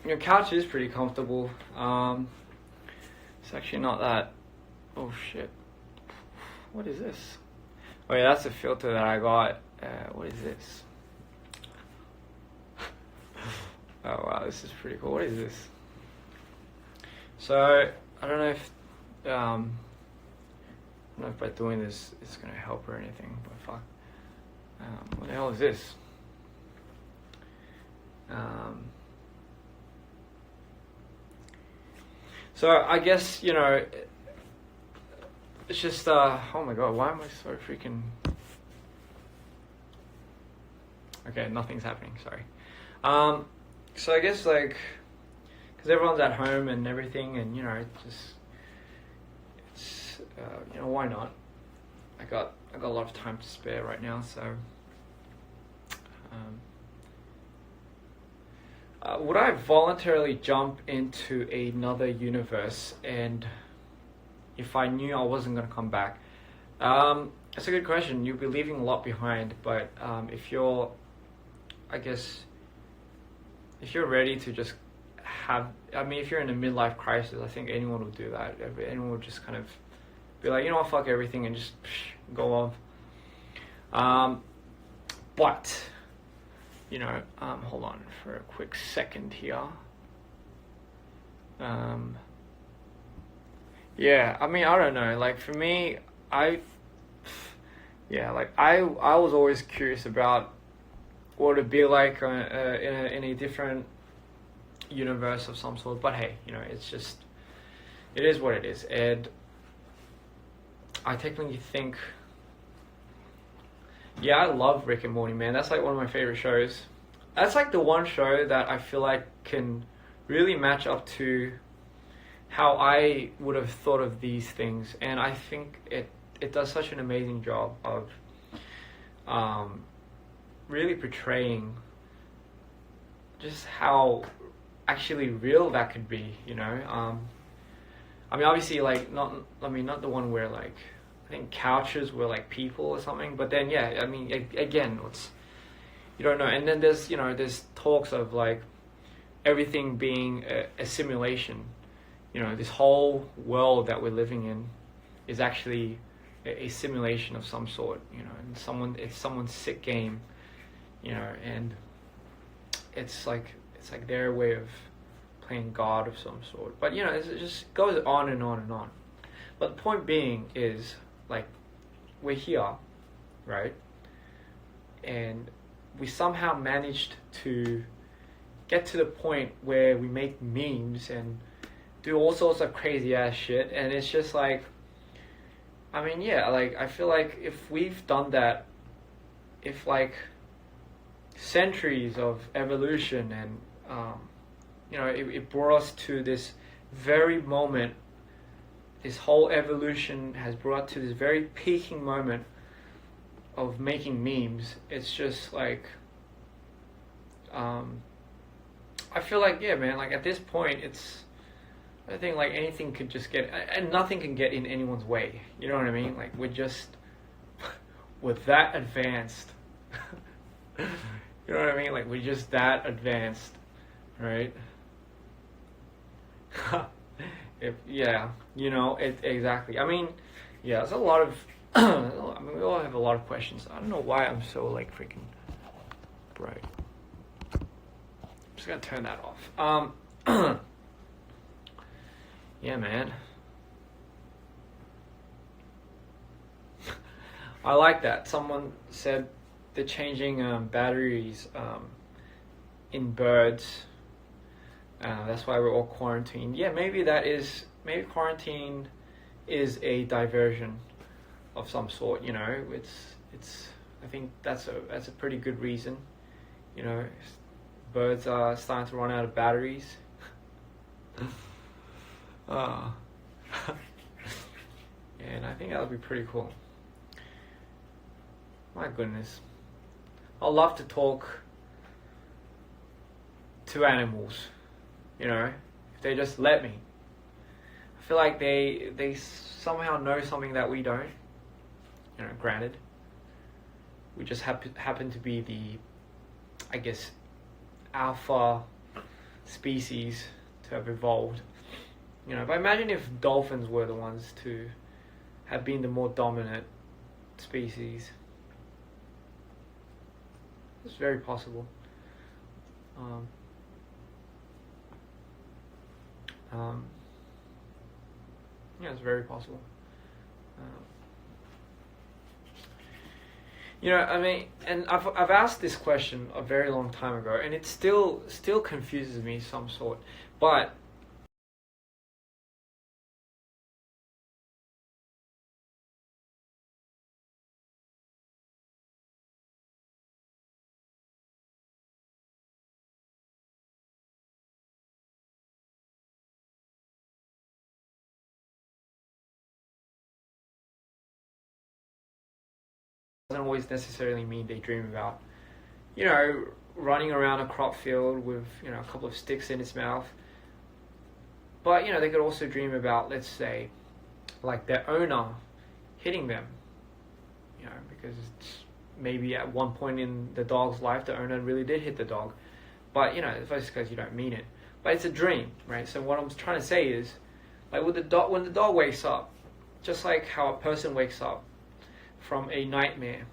Your couch is pretty comfortable. It's actually not that. Oh shit! What is this? Oh yeah, that's a filter that I got. What is this? Oh wow, this is pretty cool. What is this? So I don't know if I don't know if by doing this it's gonna help or anything, but fuck. What the hell is this? So I guess, you know, it's just oh my god, why am I so freaking... Okay, nothing's happening, sorry. So I guess, like, because everyone's at home and everything, and, you know, it's you know, why not? I got a lot of time to spare right now, so would I voluntarily jump into another universe, and if I knew I wasn't going to come back? That's a good question. You'll be leaving a lot behind, but if you're, I guess, if you're ready to just have, I mean, if you're in a midlife crisis, I think anyone will do that. Anyone will just kind of be like, you know what, fuck everything, and just go off. But, you know, hold on for a quick second here. Yeah, I mean, I don't know. Like, for me, I was always curious about what it'd be like in a different universe of some sort. But hey, you know, it is what it is. And I technically think, yeah, I love Rick and Morty, man. That's like one of my favorite shows. That's like the one show that I feel like can really match up to how I would have thought of these things. And I think it does such an amazing job of really portraying just how actually real that could be, you know. I mean, obviously, like, not the one where, like, I think couches were like people or something, but then, yeah, I mean, again, you don't know. And then there's talks of, like, everything being a simulation. You know, this whole world that we're living in is actually a simulation of some sort, you know, and it's someone's sick game, you know, and it's like their way of playing God of some sort. But, you know, it just goes on and on and on. But the point being is, like, we're here, right? And we somehow managed to get to the point where we make memes and do all sorts of crazy ass shit. And it's just like, I mean, yeah, like, I feel like if we've done that, if, like, centuries of evolution and, you know, it brought us to this very moment, this whole evolution has brought to this very peaking moment of making memes. It's just like, I feel like, yeah, man, like, at this point, I think, like, anything could just get, and nothing can get in anyone's way. You know what I mean? Like, we're that advanced. You know what I mean? Like, we're just that advanced, right? Yeah, you know, exactly. I mean, yeah, there's a lot of, I mean, we all have a lot of questions. I don't know why I'm so, like, freaking bright. I'm just gonna turn that off. Yeah, man. I like that. Someone said they're changing batteries in birds. That's why we're all quarantined. Yeah, maybe quarantine is a diversion of some sort. You know, it's. I think that's a pretty good reason. You know, birds are starting to run out of batteries. And I think that would be pretty cool. My goodness, I love to talk to animals. You know, if they just let me. I feel like they somehow know something that we don't. You know, granted, we just happen to be the, I guess, alpha species to have evolved. But imagine if dolphins were the ones to have been the more dominant species. It's very possible. Yeah, it's very possible. And I've asked this question a very long time ago, and it still confuses me some sort. But doesn't always necessarily mean they dream about, running around a crop field with, a couple of sticks in its mouth. But, they could also dream about, let's say, like their owner hitting them, because it's maybe at one point in the dog's life, the owner really did hit the dog. But, it's just because you don't mean it. But it's a dream, right? So what I'm trying to say is, like when the dog wakes up, just like how a person wakes up from a nightmare,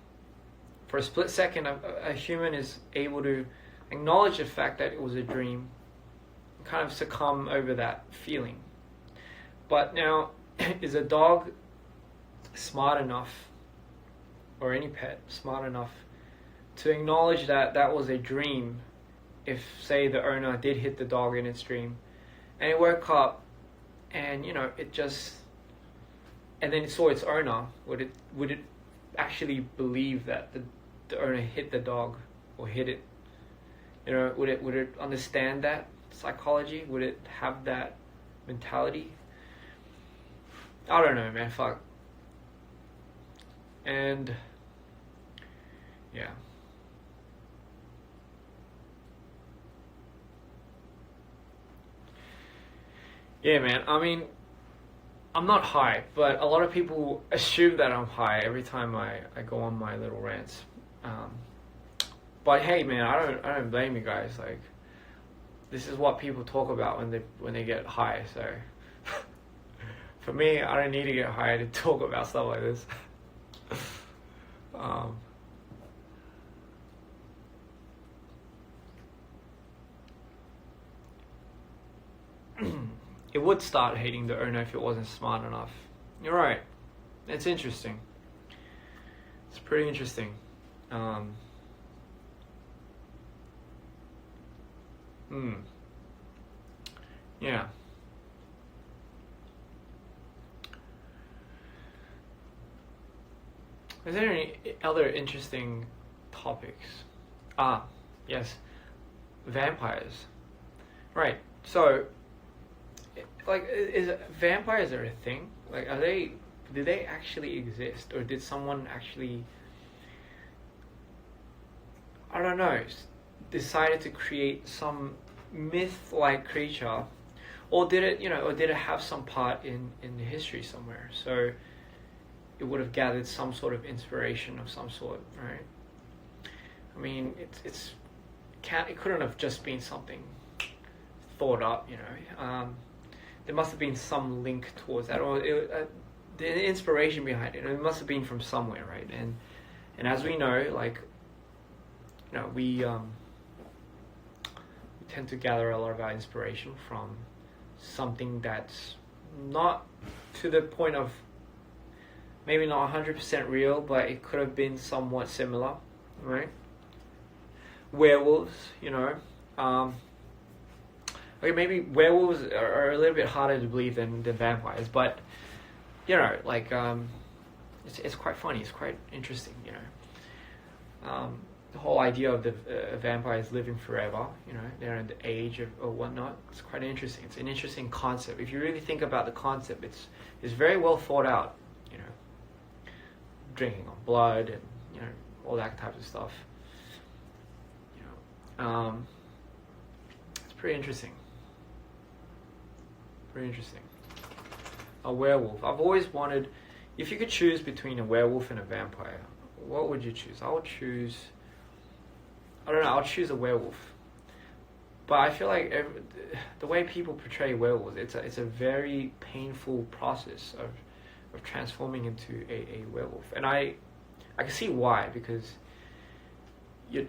for a split second, a human is able to acknowledge the fact that it was a dream, and kind of succumb over that feeling. But now, is a dog smart enough, or any pet smart enough, to acknowledge that that was a dream if, say, the owner did hit the dog in its dream, and it woke up, and, it just, and then it saw its owner, would it actually believe that the owner hit the dog or hit it? Would it understand that psychology? Would it have that mentality? I don't know, man. Fuck. And yeah. Yeah, man. I mean, I'm not high, but a lot of people assume that I'm high every time I go on my little rants. But hey, man, I don't blame you guys. Like, this is what people talk about when they get high. So, for me, I don't need to get high to talk about stuff like this. It would start hating the owner if it wasn't smart enough. You're right. It's interesting. It's pretty interesting. Yeah. Is there any other interesting topics? Yes. Vampires. Right. So, like, is vampires are a thing? Like, do they actually exist, or did someone actually, I don't know, decided to create some myth-like creature, or did it have some part in the history somewhere? So it would have gathered some sort of inspiration of some sort, right? I mean, it couldn't have just been something thought up, there must have been some link towards that, or the inspiration behind it. It must have been from somewhere, right? And as we know, like, we tend to gather a lot of our inspiration from something that's not to the point of maybe not 100% real, but it could have been somewhat similar, right? Werewolves, okay, maybe werewolves are a little bit harder to believe than vampires, but it's quite funny. It's quite interesting, the whole idea of the vampires living forever, they're in the age or whatnot. It's quite interesting. It's an interesting concept. If you really think about the concept, it's very well thought out. Drinking on blood and all that type of stuff. It's pretty interesting. Pretty interesting. A werewolf. I've always wanted, if you could choose between a werewolf and a vampire, what would you choose? I would choose a werewolf. but I feel like the way people portray werewolves, it's a very painful process of transforming into a werewolf, and I can see why, because you're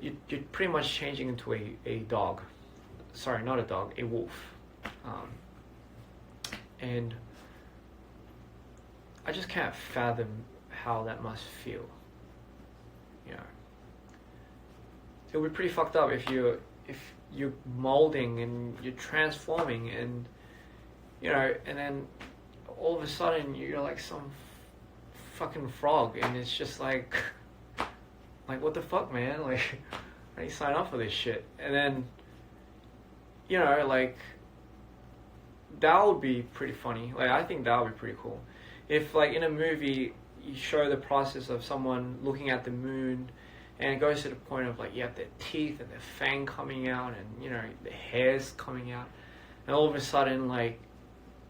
pretty much changing into a dog. Sorry, not a dog, a wolf. And I just can't fathom how that must feel. You know, it would be pretty fucked up if you're molding and you're transforming, and you know, and then all of a sudden you're like some fucking frog, and it's just like what the fuck, man? Like, I didn't sign up for this shit. And then, you know, like, that would be pretty funny. Like, I think that would be pretty cool. If, like, in a movie, you show the process of someone looking at the moon, and it goes to the point of, like, you have their teeth and their fang coming out, and, you know, the hair's coming out, and all of a sudden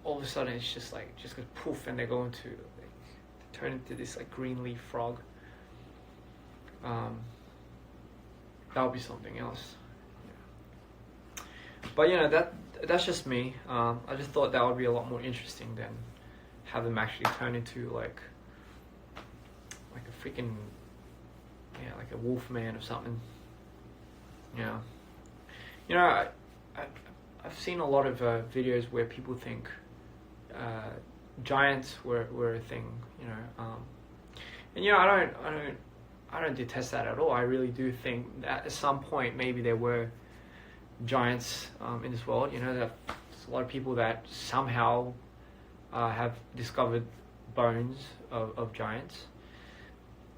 it's just, like, just goes poof, and they're going to, like, turn into this, like, green leaf frog. That would be something else. Yeah. But you know, that's just me. I just thought that would be a lot more interesting than have them actually turn into like a freaking like a wolf man or something. Yeah. You know, I've seen a lot of videos where people think giants were a thing. You know, and you know, I don't detest that at all. I really do think that at some point maybe there were giants in this world. You know, that there's a lot of people that somehow have discovered bones of giants,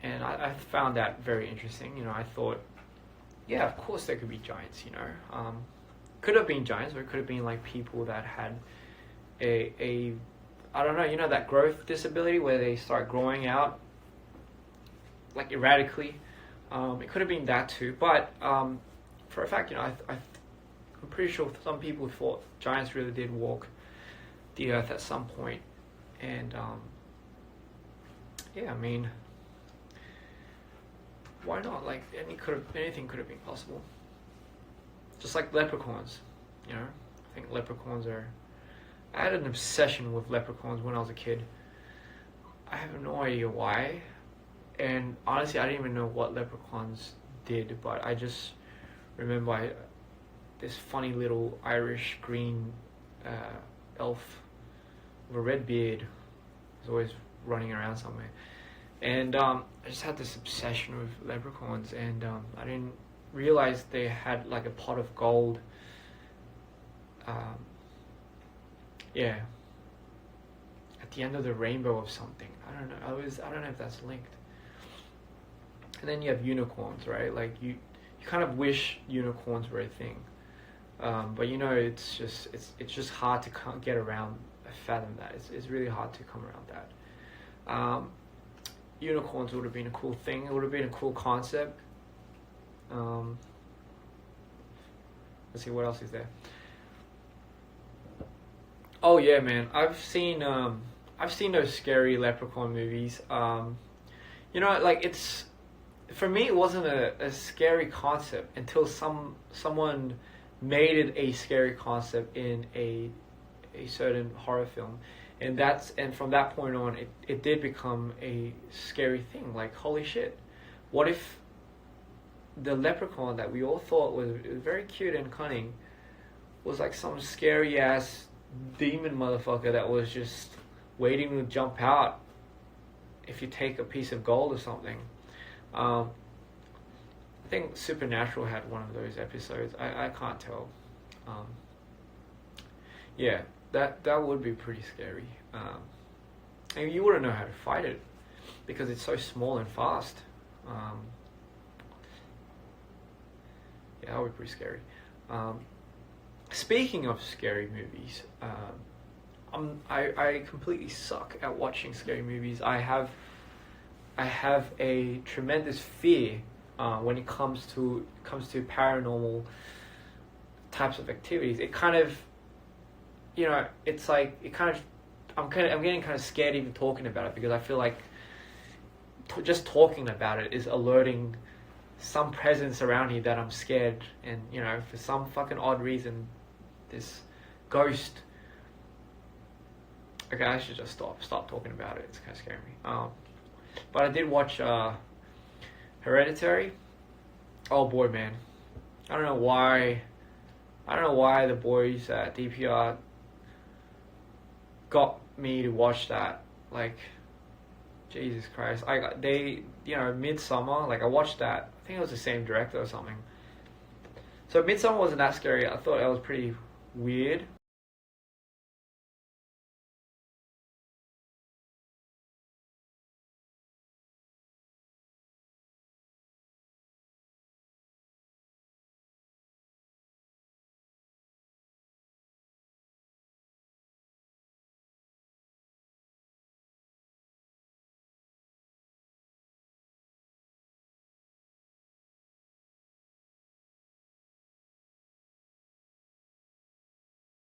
and I found that very interesting. You know, I thought, yeah, of course there could be giants. You know, could have been giants, or it could have been like people that had a I don't know. You know, that growth disability where they start growing out like erratically. It could have been that too, but for a fact, you know, I'm pretty sure some people thought giants really did walk the earth at some point, and yeah, I mean, why not? Like, anything could have been possible. Just like leprechauns, you know. I think leprechauns are. I had an obsession with leprechauns when I was a kid. I have no idea why. And honestly, I didn't even know what leprechauns did, but I just remember this funny little Irish green elf with a red beard was always running around somewhere. And I just had this obsession with leprechauns, and I didn't realize they had like a pot of gold. Yeah. At the end of the rainbow or something. I don't know. I don't know if that's linked. And then you have unicorns, right? Like you kind of wish unicorns were a thing, but you know, it's just hard to get around, fathom that. It's really hard to come around that. Unicorns would have been a cool thing. It would have been a cool concept. Let's see, what else is there? Oh yeah, man, I've seen those scary leprechaun movies. You know, like for me, it wasn't a scary concept until someone made it a scary concept in a certain horror film, and from that point on, it did become a scary thing. Like, holy shit, what if the leprechaun that we all thought was very cute and cunning was like some scary ass demon motherfucker that was just waiting to jump out if you take a piece of gold or something. I think Supernatural had one of those episodes. I can't tell. Yeah, that would be pretty scary. And you wouldn't know how to fight it because it's so small and fast. Yeah, that would be pretty scary. Speaking of scary movies, I completely suck at watching scary movies. I have a tremendous fear when it comes to paranormal types of activities. It kind of, you know, it's like I'm getting kind of scared even talking about it, because I feel like just talking about it is alerting some presence around here that I'm scared, and you know, for some fucking odd reason, this ghost. Okay, I should just stop talking about it. It's kind of scaring me. But I did watch Hereditary. Oh boy, man, I don't know why. I don't know why the boys at DPR got me to watch that. Like, Jesus Christ, Midsummer. Like, I watched that. I think it was the same director or something. So Midsummer wasn't that scary. I thought it was pretty weird.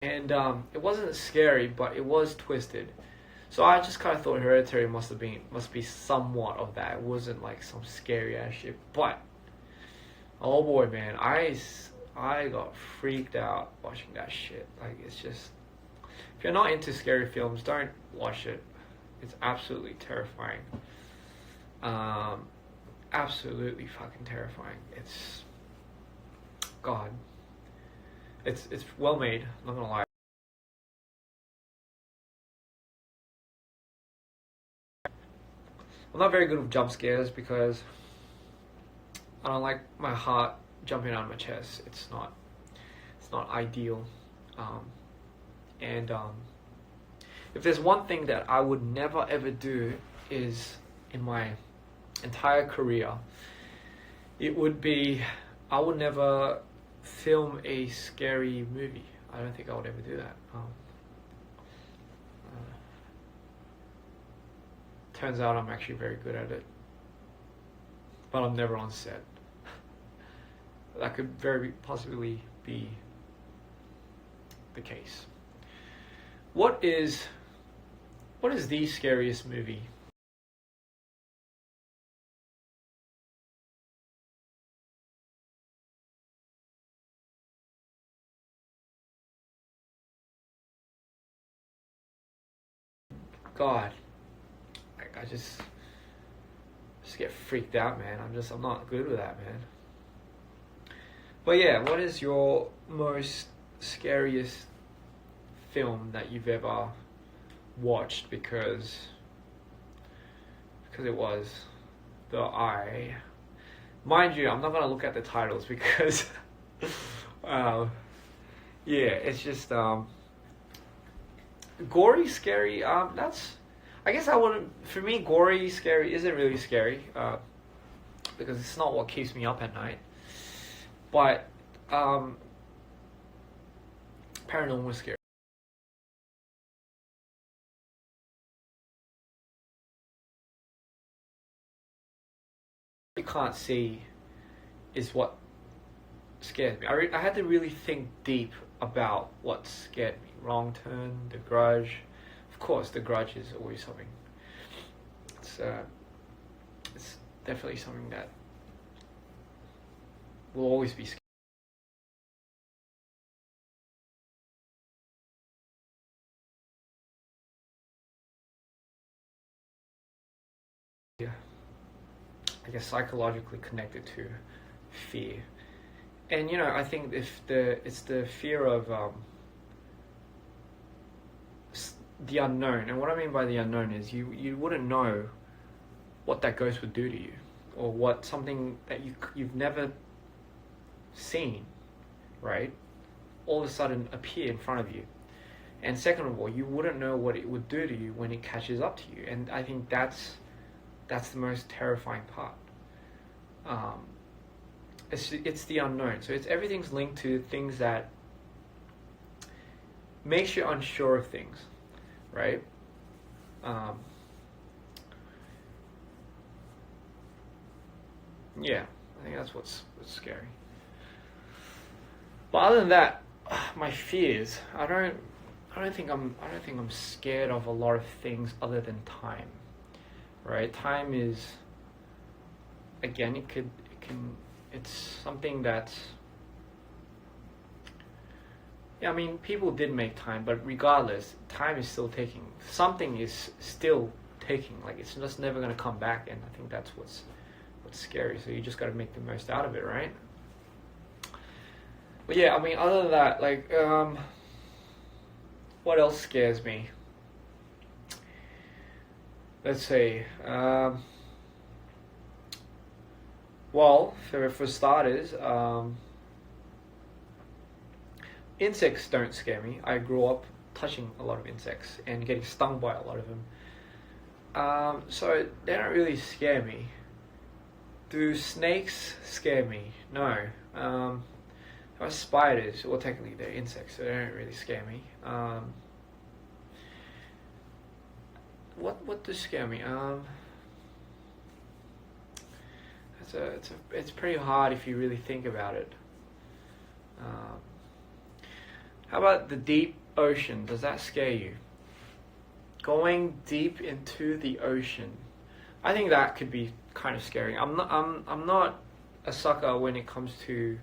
And it wasn't scary, but it was twisted. So I just kind of thought Hereditary must be somewhat of that. It wasn't like some scary ass shit. But oh boy, man, I got freaked out watching that shit. Like, it's just, if you're not into scary films, don't watch it. It's absolutely terrifying. Absolutely fucking terrifying. It's God. It's well made. I'm not gonna lie. I'm not very good with jump scares because I don't like my heart jumping out of my chest. It's not ideal. And if there's one thing that I would never ever do is in my entire career, it would be I would never film a scary movie. I don't think I would ever do that. Turns out I'm actually very good at it, but I'm never on set. That could very possibly be the case. What is the scariest movie? God, I just get freaked out, man. I'm not good with that, man. But yeah, what is your most scariest film that you've ever watched? Because it was The Eye. Mind you, I'm not gonna look at the titles because yeah, it's just gory, scary. That's, I guess I wouldn't. For me, gory, scary isn't really scary because it's not what keeps me up at night. But paranormal scary. You can't see is what scares me. I had to really think deep about what scared me. Wrong Turn, The Grudge. Of course, The Grudge is always something. It's definitely something that will always be scary. Yeah, I guess psychologically connected to fear, and you know, I think if it's the fear of the unknown. And what I mean by the unknown is you wouldn't know what that ghost would do to you, or what something that you've never seen, right? All of a sudden appear in front of you. And second of all, you wouldn't know what it would do to you when it catches up to you. And I think that's the most terrifying part. It's the unknown. So it's everything's linked to things that makes you unsure of things, right? Yeah, I think that's what's scary. But other than that, my fears. I don't think I'm scared of a lot of things other than time, right? Time is, again, it it's something that, yeah, I mean, people did make time, but regardless, time is still taking. Something is still taking. Like, it's just never gonna come back, and I think that's what's scary. So you just gotta make the most out of it, right? But yeah, I mean, other than that, like, what else scares me? Let's see. Well, for starters, insects don't scare me. I grew up touching a lot of insects and getting stung by a lot of them. So they don't really scare me. Do snakes scare me? No. Spiders, well, technically they're insects, so they don't really scare me. What does scare me? It's pretty hard if you really think about it. How about the deep ocean? Does that scare you? Going deep into the ocean, I think that could be kind of scary. I'm not a sucker when it comes to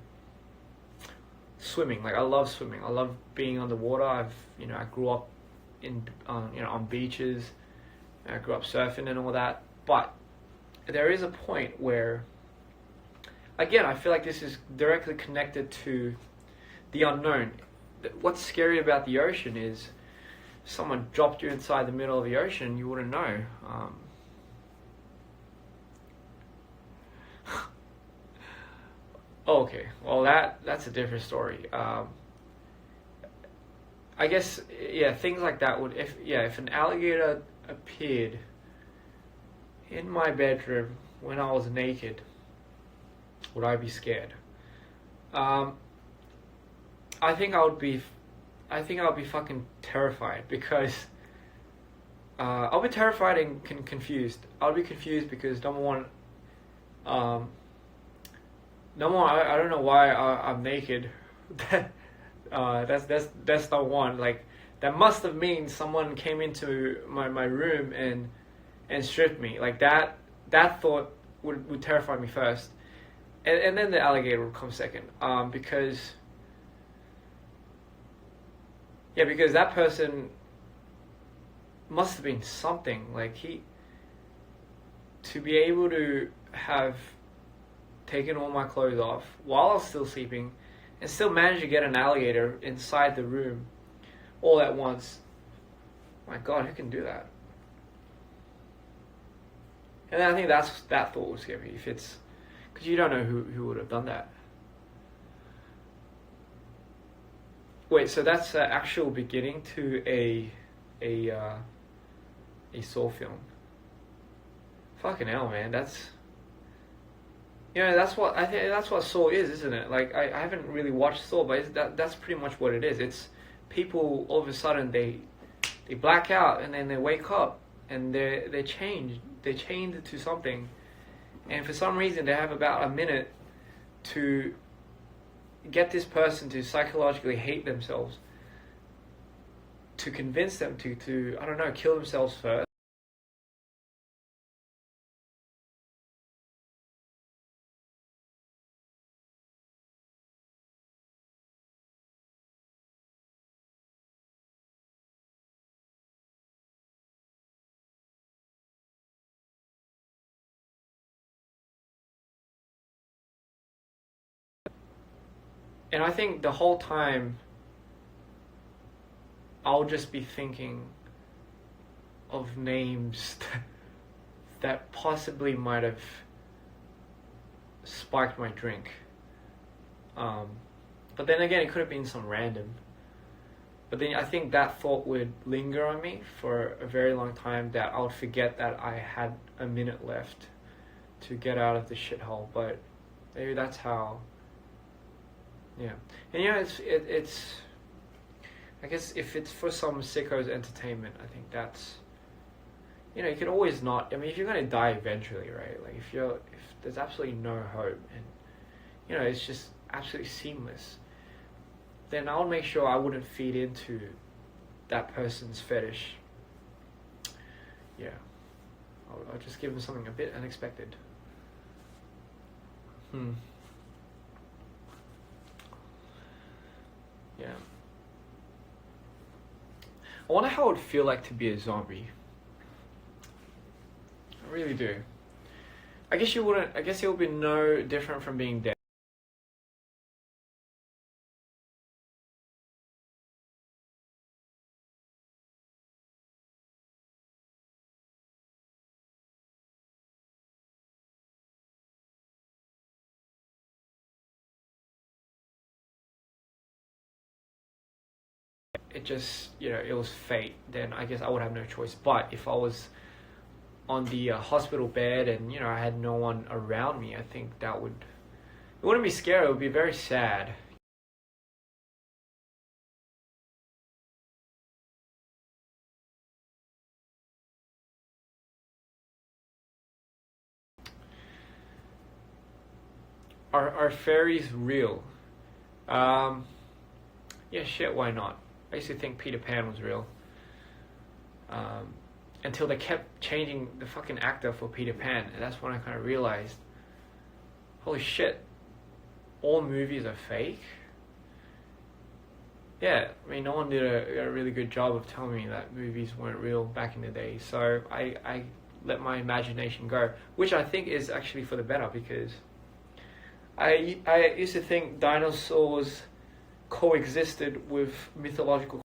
swimming. Like, I love swimming. I love being on the water. I grew up on beaches. I grew up surfing and all that. But there is a point where, again, I feel like this is directly connected to the unknown. What's scary about the ocean is someone dropped you inside the middle of the ocean, you wouldn't know. Okay, well that's a different story. I guess, yeah, things like that would, if an alligator appeared in my bedroom when I was naked, would I be scared? I think I would be fucking terrified, because I'll be terrified and confused. I'll be confused because number one, I don't know why I'm naked. That's not one. Like, that must have mean someone came into my room and stripped me. Like, that thought would terrify me first, and then the alligator would come second. Because that person must have been something. Like, to be able to have taken all my clothes off while I was still sleeping and still manage to get an alligator inside the room all at once. My God, who can do that? And I think that thought would scare me, if it's because you don't know who would have done that. Wait, so that's the actual beginning to a Saw film. Fucking hell, man, that's what I think. That's what Saw is, isn't it? Like, I haven't really watched Saw, but that's pretty much what it is. It's people all of a sudden they black out and then they wake up and they're changed. They're chained to something, and for some reason they have about a minute to get this person to psychologically hate themselves, to convince them to I don't know, kill themselves first. And I think the whole time I'll just be thinking of names that possibly might have spiked my drink. But then again, it could have been some random. But then I think that thought would linger on me for a very long time, that I would forget that I had a minute left to get out of the shithole. But maybe that's how. Yeah, and it's. I guess if it's for some sicko's entertainment, I think that's. You can always not. I mean, if you're gonna die eventually, right? Like, if there's absolutely no hope, and it's just absolutely seamless, then I'll make sure I wouldn't feed into that person's fetish. Yeah, I'll just give them something a bit unexpected. Hmm. Yeah. I wonder how it would feel like to be a zombie. I really do. I guess you wouldn't. I guess it would be no different from being dead. It just, it was fate. Then I guess I would have no choice. But if I was on the hospital bed and I had no one around me, I think that would. It wouldn't be scary. It would be very sad. Are fairies real? Um, yeah, shit. Why not? I used to think Peter Pan was real. Um, until they kept changing the fucking actor for Peter Pan, and that's when I kind of realized, holy shit, all movies are fake. Yeah, I mean, no one did a really good job of telling me that movies weren't real back in the day. So I let my imagination go, which I think is actually for the better because I used to think dinosaurs coexisted with mythological.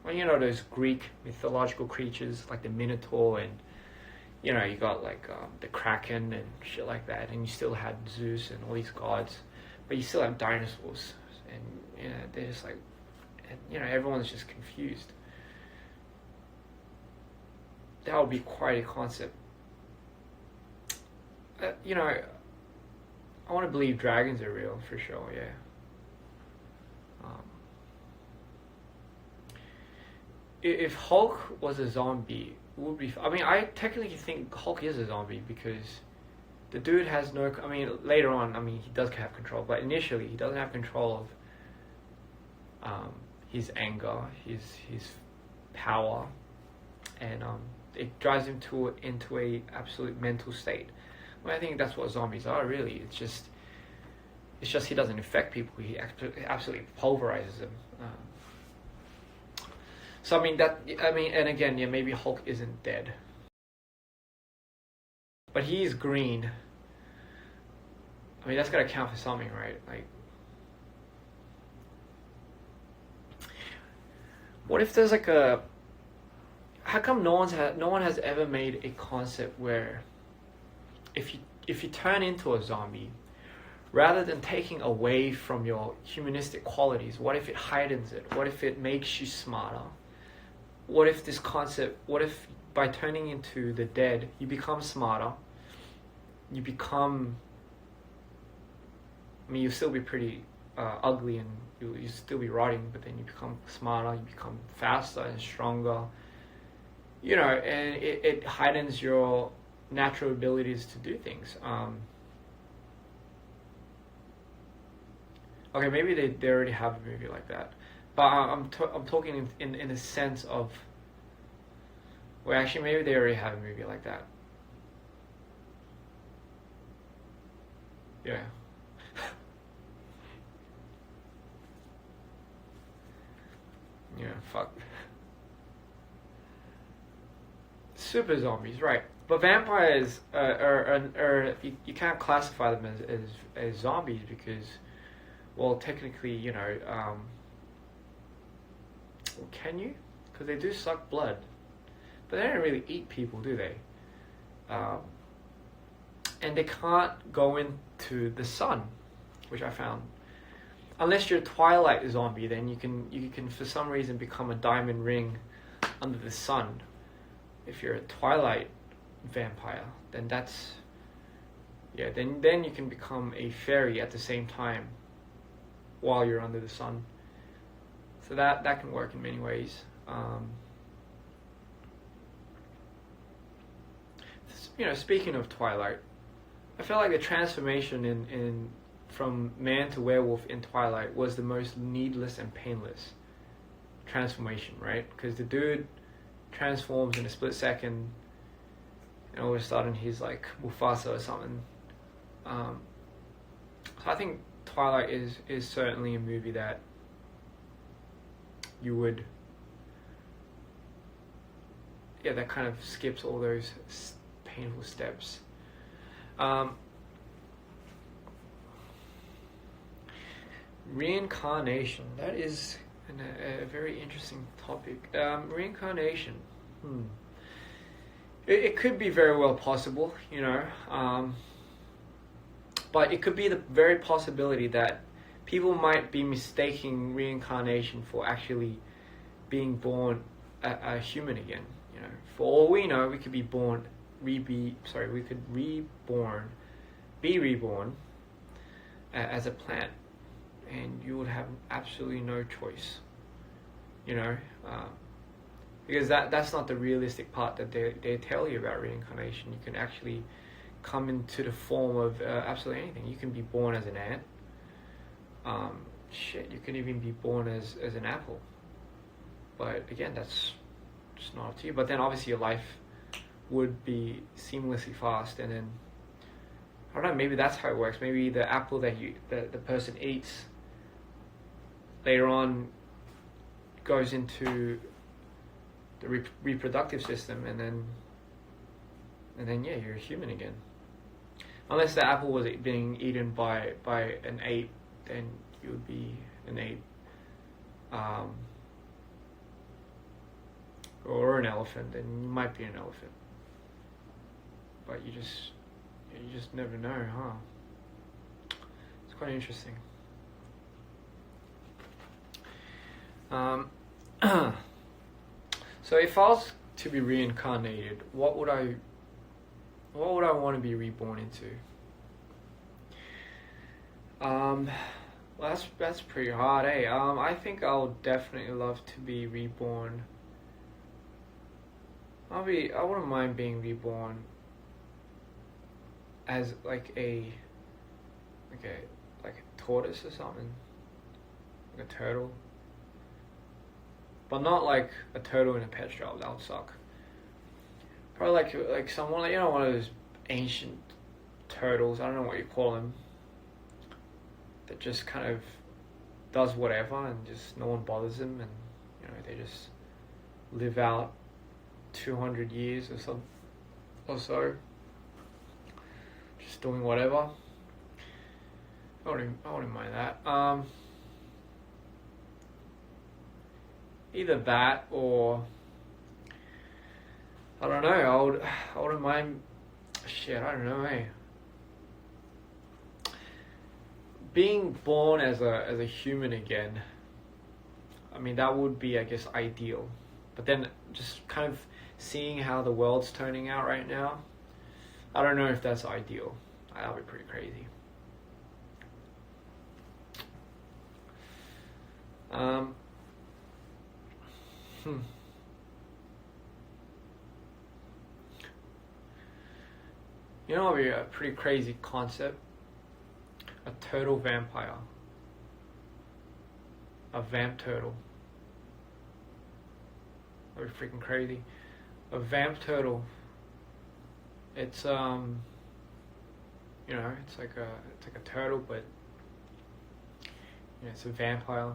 Well, those Greek mythological creatures like the Minotaur and you got like the Kraken and shit like that, and you still had Zeus and all these gods, but you still have dinosaurs, and they're just like, and, everyone's just confused. That would be quite a concept. I want to believe dragons are real for sure. Yeah. Um, if Hulk was a zombie, it would be. I mean, I technically think Hulk is a zombie because the dude has no. I mean, later on, I mean, he does have control, but initially, he doesn't have control of his anger, his power, and it drives him into a absolute mental state. Well, I think that's what zombies are. Really, it's just he doesn't infect people. He absolutely pulverizes them. So and again, yeah, maybe Hulk isn't dead, but he's green. I mean, that's gotta count for something, right? Like, what if there's like a? How come no one has ever made a concept where if you turn into a zombie, rather than taking away from your humanistic qualities, what if it heightens it? What if it makes you smarter? What if by turning into the dead, you become smarter? You become, I mean, you still be pretty ugly and you still be rotting, but then you become smarter, you become faster and stronger, and it heightens your natural abilities to do things. Okay, maybe they already have a movie like that, but I'm talking in the sense of, well, actually, maybe they already have a movie like that. Yeah. Yeah. Fuck. Super zombies, right? But vampires are you can't classify them as zombies because, well, technically, well, can you? Because they do suck blood, but they don't really eat people, do they? Um, and they can't go into the sun, which I found. Unless you're a Twilight zombie, then you can for some reason become a diamond ring under the sun. If you're a Twilight vampire, then that's, yeah. Then you can become a fairy at the same time while you're under the sun. So that can work in many ways. Speaking of Twilight, I feel like the transformation in from man to werewolf in Twilight was the most needless and painless transformation, right? Because the dude transforms in a split second, and all of a sudden he's like Mufasa or something. So I think Twilight is certainly a movie that you would, yeah, that kind of skips all those painful steps. Reincarnation, that is a very interesting topic. Reincarnation, it could be very well possible, you know, but it could be the very possibility that people might be mistaking reincarnation for actually being born a human again. You know, for all we know, we could be be reborn as a plant, and you would have absolutely no choice. You know, because that's not the realistic part that they tell you about reincarnation. You can actually come into the form of absolutely anything. You can be born as an ant. You can even be born as an apple. But again, that's just not up to you. But then obviously your life would be seamlessly fast, and then I don't know, maybe that's how it works. Maybe the apple that the person eats later on goes into the reproductive system, and then yeah, you're a human again. Unless the apple was being eaten by an ape, then you would be an ape, or an elephant. Then you might be an elephant, but you just never know, huh? It's quite interesting. So if I was to be reincarnated, what would I want to be reborn into? Well, that's pretty hard, eh? I think I would definitely love to be reborn. I wouldn't mind being reborn as like a tortoise or something, like a turtle. But not like a turtle in a pet shop. That would suck. Probably like someone, you know, one of those ancient turtles. I don't know what you call them. That just kind of does whatever, and just no one bothers them, and you know, they just live out 200 years or so, just doing whatever. I wouldn't mind that. Either that, or I don't know. I wouldn't mind. Shit, I don't know, eh? Being born as a human again. I mean, that would be, I guess, ideal. But then, just kind of seeing how the world's turning out right now, I don't know if that's ideal. That'd be pretty crazy. You know, it'd be a pretty crazy concept. A turtle vampire. A vamp turtle. That'd be freaking crazy. A vamp turtle. It's you know, it's like a turtle, but you know, it's a vampire.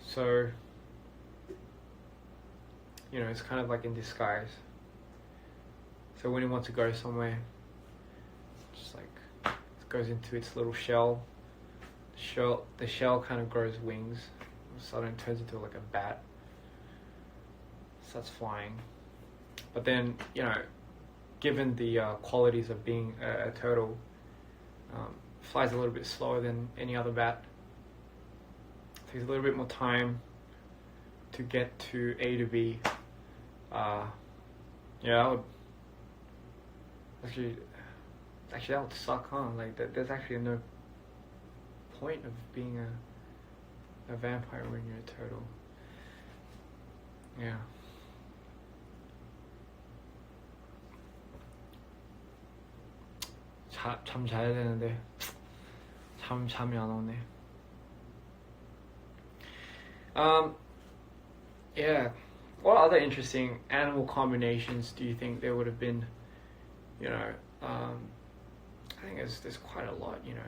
So, you know, it's kind of like in disguise. So when it wants to go somewhere, just like it goes into its little shell. The shell kind of grows wings. All of a sudden it turns into like a bat. Starts flying. But then, you know, given the qualities of being a turtle, flies a little bit slower than any other bat. Takes a little bit more time to get to A to B. Yeah, actually that would suck, huh? Like there's actually no point of being a vampire when you're a turtle. Yeah. 잠 자야 되는데 잠이 안 오네. Yeah. What other interesting animal combinations do you think there would have been? You know, I think there's quite a lot. You know,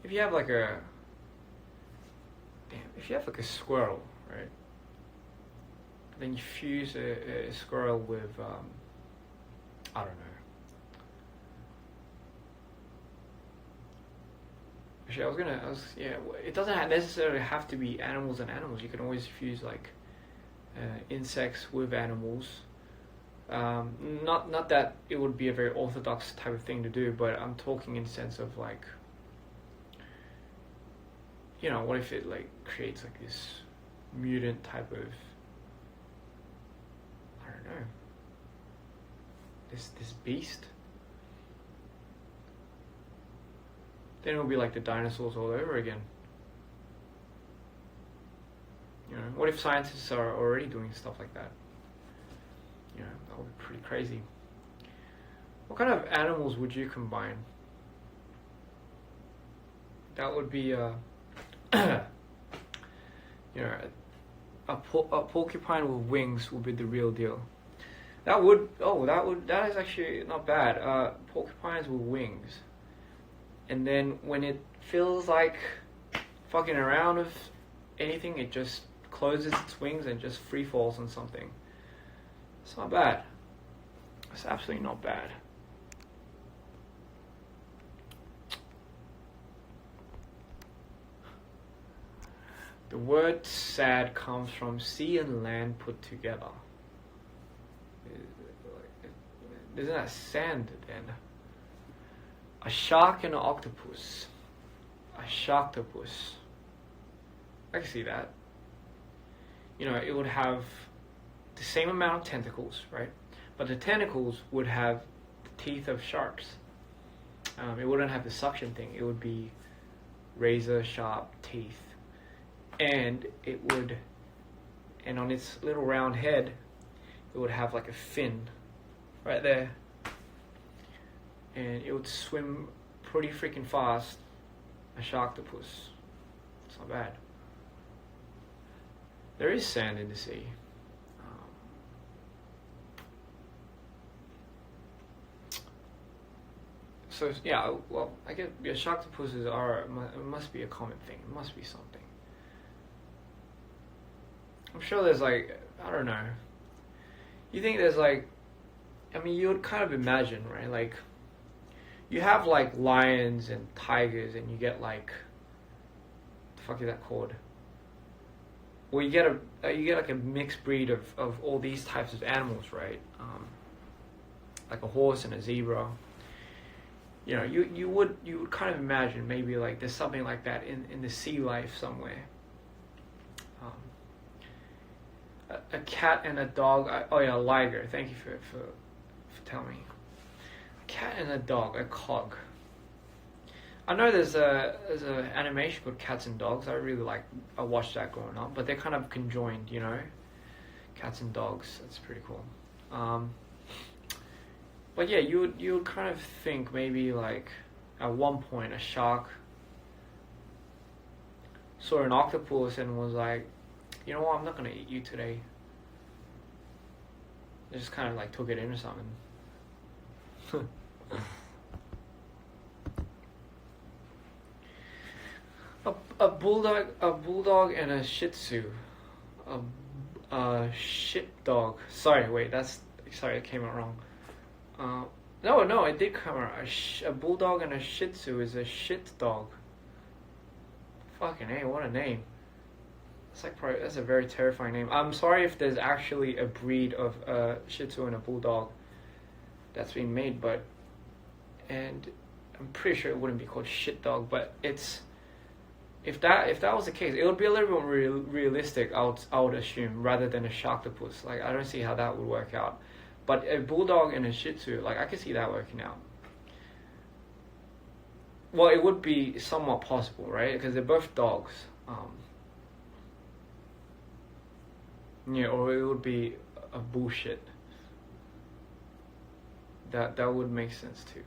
if you have like a if you have like a squirrel, right? Then you fuse a squirrel with I don't know. Actually, yeah. It doesn't necessarily have to be animals and animals. You can always fuse like insects with animals. Not that it would be a very orthodox type of thing to do, but I'm talking in the sense of like, you know, what if it like creates like this mutant type of, I don't know, this beast. Then it will be like the dinosaurs all over again. You know, what if scientists are already doing stuff like that? You know, that would be pretty crazy. What kind of animals would you combine? That would be, you know, a porcupine with wings would be the real deal. That is actually not bad. Porcupines with wings. And then when it feels like fucking around with anything, it just closes its wings and just free falls on something. It's not bad. It's absolutely not bad. The word sad comes from sea and land put together. Isn't that sand then? A shark and an octopus. A sharktopus. I can see that. You know, it would have the same amount of tentacles, right? But the tentacles would have the teeth of sharks. It wouldn't have the suction thing. It would be razor sharp teeth. And on its little round head, it would have like a fin right there. And it would swim pretty freaking fast. A sharktopus. It's not bad. There is sand in the sea. So yeah, well, I guess sharktopuses it must be a common thing. It must be something. I'm sure there's like, I don't know. You think there's like, I mean, you would kind of imagine, right? Like, you have like lions and tigers, and you get like, the fuck is that called? Well, you get like a mixed breed of all these types of animals, right? Like a horse and a zebra. You know, you would kind of imagine maybe like there's something like that in the sea life somewhere. A cat and a dog. Oh yeah, a liger. Thank you for telling me. A cat and a dog, a cog. I know there's a animation called Cats and Dogs. I watched that growing up, but they're kind of conjoined, you know. Cats and dogs. That's pretty cool. But yeah, you would kind of think maybe like at one point a shark saw an octopus and was like, you know what, I'm not gonna eat you today. They just kind of like took it in or something. A bulldog and a Shih Tzu. A shit dog. Sorry, wait, it came out wrong. No, it did come out. A bulldog and a Shih Tzu is a shit dog. Fucking hey, what a name. That's a very terrifying name. I'm sorry if there's actually a breed of a Shih Tzu and a bulldog that's being made, and I'm pretty sure it wouldn't be called shit dog, but it's. If that was the case, it would be a little bit more realistic, I would assume, rather than a sharktopus. Like, I don't see how that would work out. But a bulldog and a Shih Tzu, like, I could see that working out. Well, it would be somewhat possible, right? Because they're both dogs. Yeah, or it would be a bullshit. That would make sense too.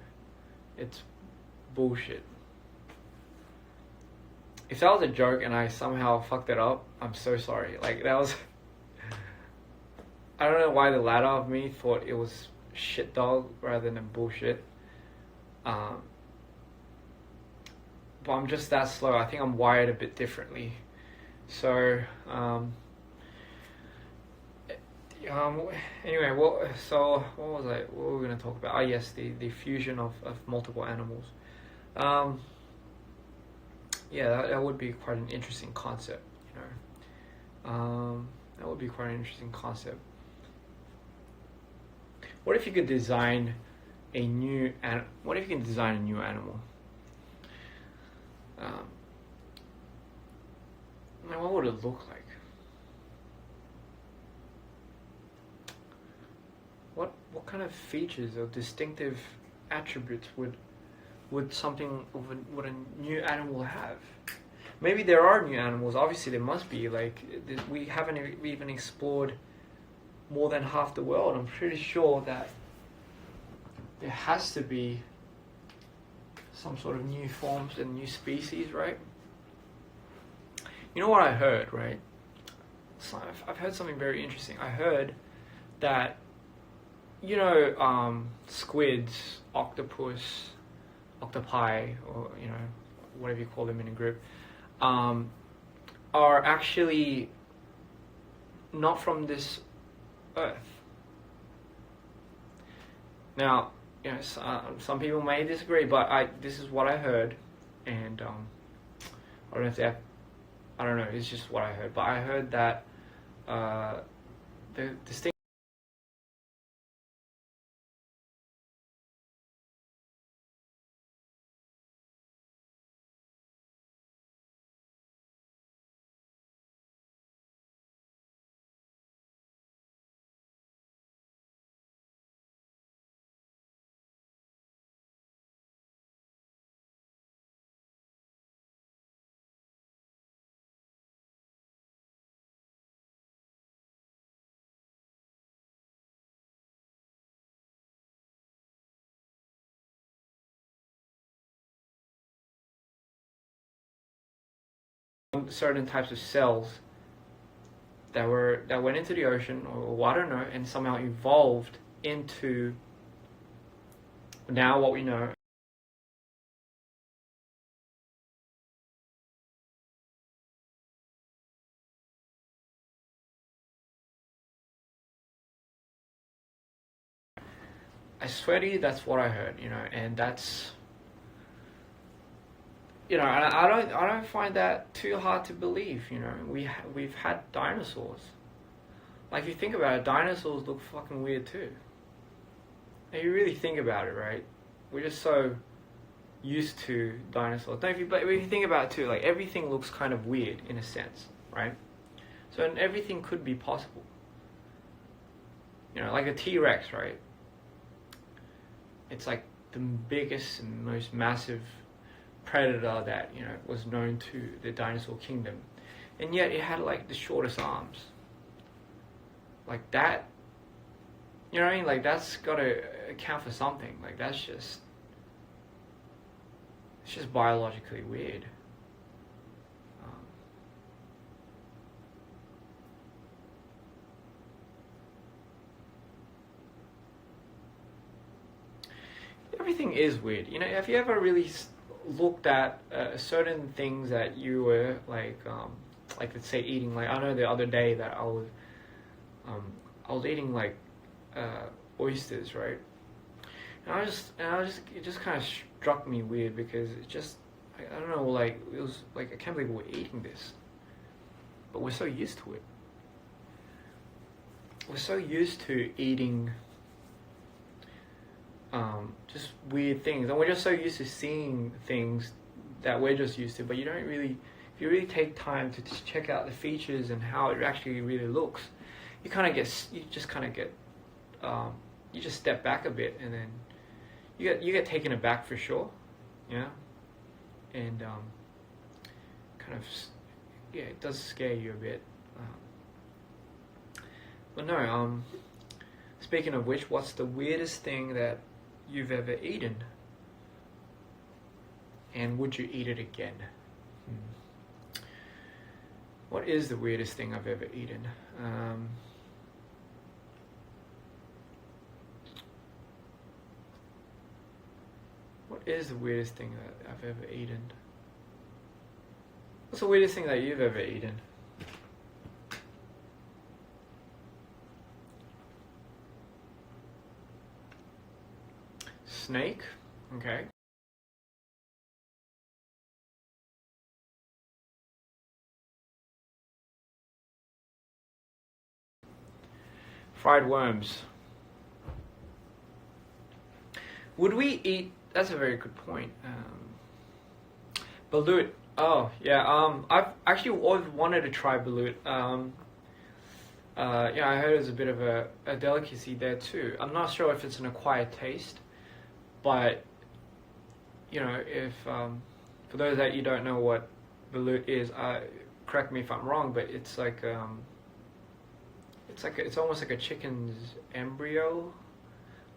It's bullshit. if that was a joke and I somehow fucked it up, I'm so sorry. Like that was, I don't know why the latter of me thought it was shit dog rather than bullshit. But I'm just that slow. I think I'm wired a bit differently. So, anyway, so what was I? What were we gonna talk about? Oh yes, the fusion of multiple animals. Yeah, that would be quite an interesting concept, you know. That would be quite an interesting concept. What if you could design a new What if you can design a new animal? What would it look like? What kind of features or distinctive attributes would something would a new animal have? Maybe there are new animals. Obviously, there must be. Like we haven't even explored more than half the world. I'm pretty sure that there has to be some sort of new forms and new species, right? You know what I heard, right? So I've heard something very interesting. I heard that, you know, squids, octopus, octopi, or, you know, whatever you call them in a group, are actually not from this earth. Now, you know, some people may disagree, but this is what I heard, and I don't know if that, I don't know, it's just what I heard, but I heard that the distinct certain types of cells that went into the ocean or I don't know, and somehow evolved into now what we know. I swear to you, that's what I heard, you know, and that's, you know, and I don't find that too hard to believe, you know. We've had dinosaurs. Like if you think about it, dinosaurs look fucking weird too. If you really think about it, right? We're just so used to dinosaurs. But if you think about it too, like everything looks kind of weird in a sense, right? So and everything could be possible. You know, like a T-Rex, right? It's like the biggest and most massive predator that, you know, was known to the dinosaur kingdom, and yet it had like the shortest arms. Like that, you know what I mean? Like that's got to account for something. Like that's just, it's just biologically weird. Everything is weird. You know, have you ever really looked at certain things that you were like let's say eating? Like I know the other day that I was eating like oysters, right? And it just kind of struck me weird because it just, I don't know, like it was like I can't believe we're eating this, but we're so used to it. We're so used to eating just weird things, and we're just so used to seeing things that we're just used to, but you don't really, if you really take time to just check out the features and how it actually really looks, you just step back a bit, and then you get taken aback for sure, yeah, and kind of, yeah, it does scare you a bit, but no, speaking of which, what's the weirdest thing that you've ever eaten? And would you eat it again? What is the weirdest thing I've ever eaten? What is the weirdest thing that I've ever eaten? What's the weirdest thing that you've ever eaten? Snake? Okay. Fried worms. Would we eat? That's a very good point. Balut. Oh yeah. I've actually always wanted to try balut. Yeah, I heard it's a bit of a delicacy there too. I'm not sure if it's an acquired taste, but you know, if for those that you don't know what balut is, correct me if I'm wrong, but it's like it's almost like a chicken's embryo.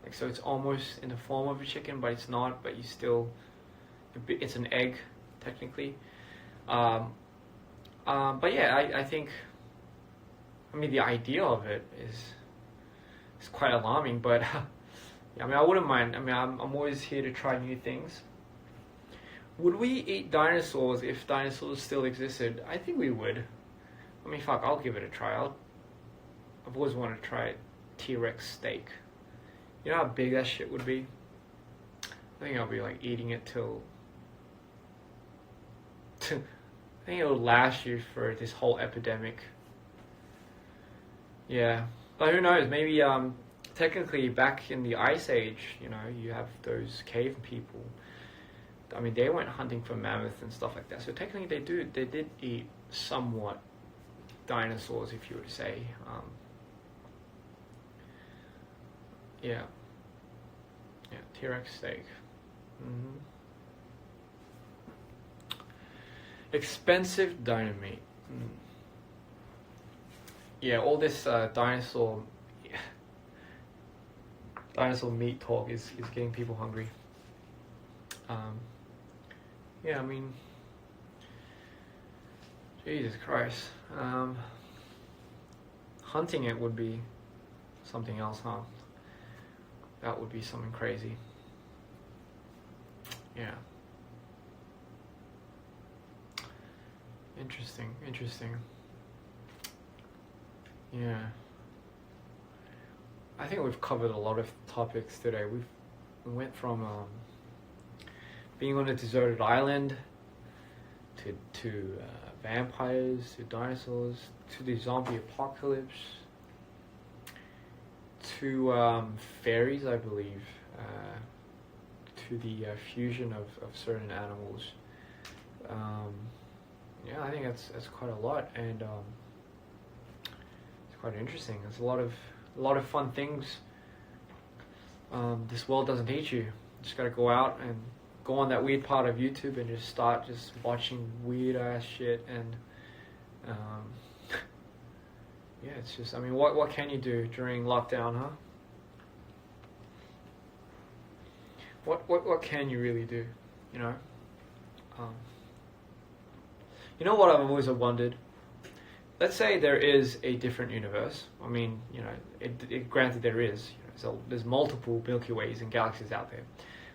Like, so it's almost in the form of a chicken, but it's not. But you still, it's an egg technically. But yeah, I think. I mean, the idea of it is quite alarming. But I mean, I wouldn't mind. I mean, I'm always here to try new things. Would we eat dinosaurs if dinosaurs still existed? I think we would. I mean, fuck, I'll give it a try. I've always wanted to try T-Rex steak. You know how big that shit would be? I think I'll be like eating it till I think it'll last you for this whole epidemic. Yeah. But who knows, maybe technically back in the Ice Age, you know, you have those cave people. I mean, they went hunting for mammoths and stuff like that. So technically they did eat somewhat dinosaurs, if you were to say. Yeah. Yeah, T-Rex steak. Mm-hmm. Expensive dynamite. Mm. Yeah, all this dinosaur meat talk is getting people hungry. Yeah, I mean, Jesus Christ. Hunting it would be something else, huh? That would be something crazy. Yeah. Interesting. Yeah. I think we've covered a lot of topics today. We went from being on a deserted island to vampires, to dinosaurs, to the zombie apocalypse, to fairies, I believe, to the fusion of certain animals. Yeah, I think that's quite a lot, and it's quite interesting. There's a lot of fun things. This world doesn't teach you. You just gotta go out and go on that weird part of YouTube and just start just watching weird ass shit, and yeah, it's just, I mean, what can you do during lockdown, huh? What can you really do, you know? You know what I've always wondered? Let's say there is a different universe. I mean, you know, granted there is. You know, so there's multiple Milky Ways and galaxies out there.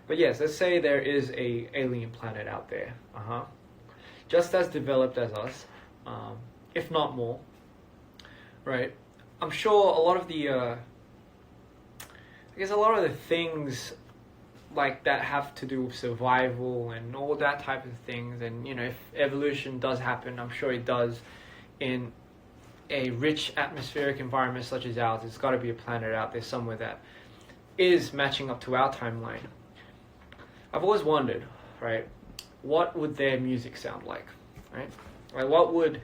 But yes, let's say there is a alien planet out there. Just as developed as us, if not more. Right? I'm sure a lot of the things like that have to do with survival and all that type of things, and you know, if evolution does happen, I'm sure it does in a rich atmospheric environment such as ours. There's got to be a planet out there somewhere that is matching up to our timeline. I've always wondered, right, what would their music sound like, right? Like, what would,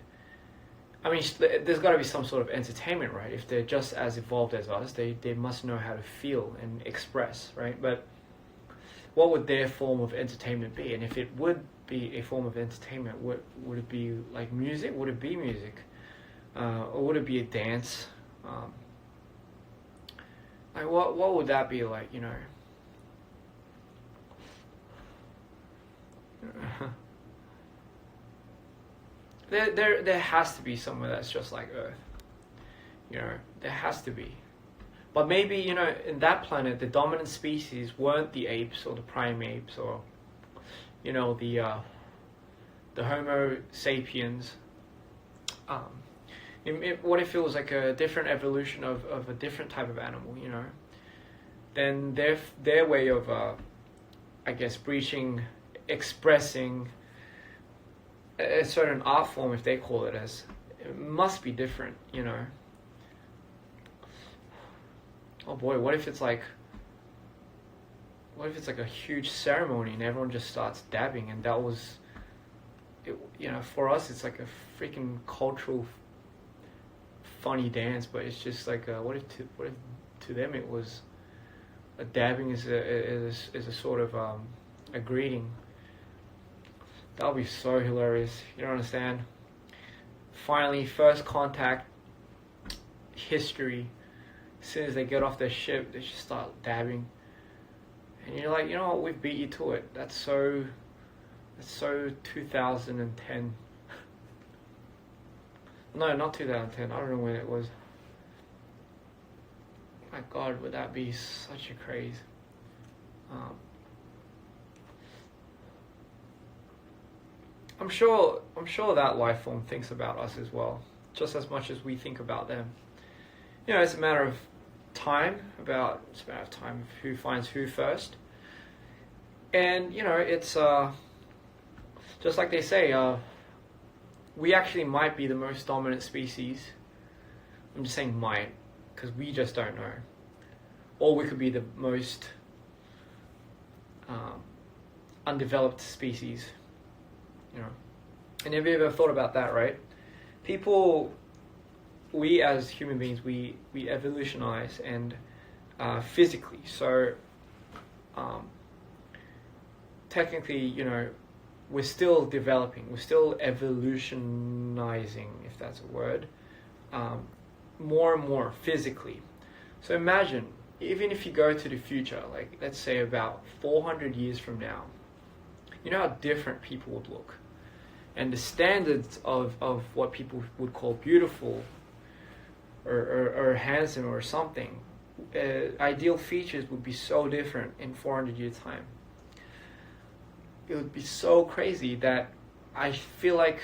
I mean, there's got to be some sort of entertainment, right? If they're just as evolved as us, they must know how to feel and express, right? But what would their form of entertainment be? And if it would be a form of entertainment, would it be like music? Would it be music? Or would it be a dance? Like, what would that be like, you know? there has to be somewhere that's just like Earth. You know, there has to be. But maybe, you know, in that planet, the dominant species weren't the apes or the primates or, you know, the Homo sapiens. What if it was like a different evolution of a different type of animal, you know? Then their way of, I guess, expressing a certain art form, if they call it as, it must be different, you know? Oh boy, what if it's like a huge ceremony and everyone just starts dabbing, and that was, you know, for us it's like a freaking cultural funny dance, but it's just like what if to them it was a dabbing is a sort of a greeting. That would be so hilarious. You don't understand. Finally, first contact history. As soon as they get off their ship, they just start dabbing, and you're like, you know what, we've beat you to it. That's so 2010. No, not 2010. I don't know when it was. My God, would that be such a craze? I'm sure that life form thinks about us as well, just as much as we think about them. You know, it's a matter of time of who finds who first. And, you know, it's just like they say, we actually might be the most dominant species. I'm just saying might, because we just don't know. Or we could be the most undeveloped species, you know. And have you ever thought about that, right? We as human beings, we evolutionize and physically. So technically, you know, we're still developing, we're still evolutionizing, if that's a word, more and more physically. So imagine, even if you go to the future, like let's say about 400 years from now, you know how different people would look. And the standards of what people would call beautiful or handsome or something, ideal features would be so different in 400 years time. It would be so crazy that I feel like